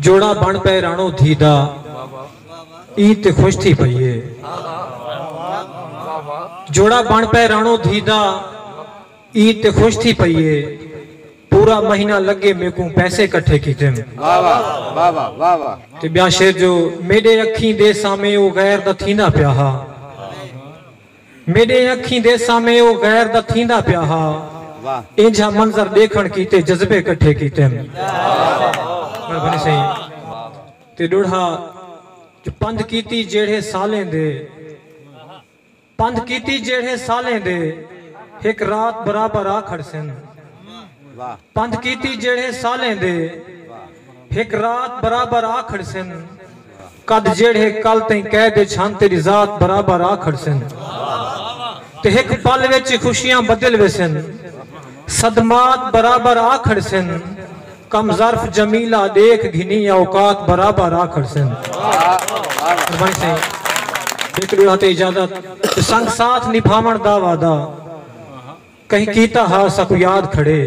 जोड़ा बन पे राणो थीदा ई ते खुश थी पईए। जोड़ा बन पे राणो थीदा ई ते खुश थी पईए। पूरा महीना लगे मेरे को पैसे इकट्ठे कीते। ते ब्या शेर जो मेरे अखी दे सामे वो गैर दा थींदा पिया हा। मेरे अखी दे सामे वो गैर दा थींदा पिया हा। इंजा मंजर देखण कीते जज्बे इकट्ठे कीते। बने सही ते डूढ़ा जो पंध कीती जेड़े सालें दे, पंध कीती जेड़े सालें दे एक रात बराबर आ खड़सन। पंध कीती जेड़े सालें दे एक रात बराबर आ खड़सन। कद जेड़े कल तई कह दे छन तेरी जात बराबर आ खड़सन। ते एक पल विच खुशियां बदल वेसन। सदमात बराबर आ खड़सन। कम ज़र्फ जमीला देख घिनी औकात बराबर आ खड़सन। इजाजत संग साथ निभावण दा वादा कहीं कीता हा सकु याद खड़े।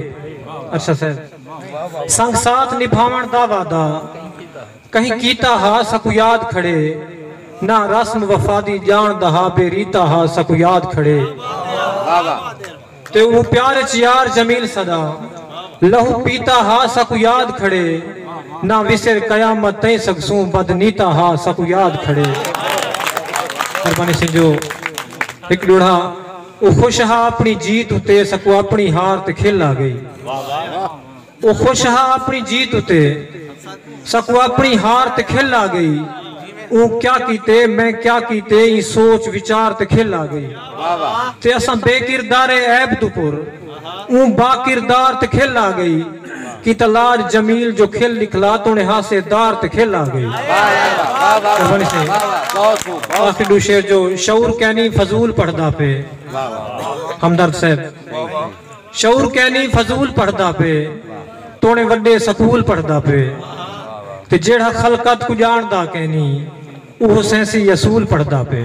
अच्छा सर संग साथ निभावण दा वादा कहीं कीता हा सकु याद खड़े। ना रस्म वफादी जान दहा बेरीता हा सकु याद खड़े। ते वो प्यार च यार जमील सदा लहू पीता हा सकु याद खड़े। ना विसर कयामत तई सकसू बदनीता हा सकु याद खड़े। मेहरबानी से जो एक डूढ़ा वो खुश हा अपनी जीत उते सकु अपनी हार ते खेल आ गई। वो खुश हा अपनी जीत उते सकु अपनी हार ते खेल आ गई। वो क्या कीते मैं क्या कीते ई सोच विचार ते खेल आ गई। ते असा बेकिरदारे ऐब दुपुर ऊ बाकिरदार ते खेल आ गई। कि तलाज जमील जो खेल निकला तो ने हासेदार ते खेल आ गई। आखिर शेर जो शऊर कहनी फजूल पढ़दा पे हमदर्द साहब शऊर कहनी फजूल पढ़दा पे तोने वड्डे सकूल पढ़दा पे। ते जेड़ा खलकत को जानदा कहनी वो सैंसी असूल पढ़दा पे।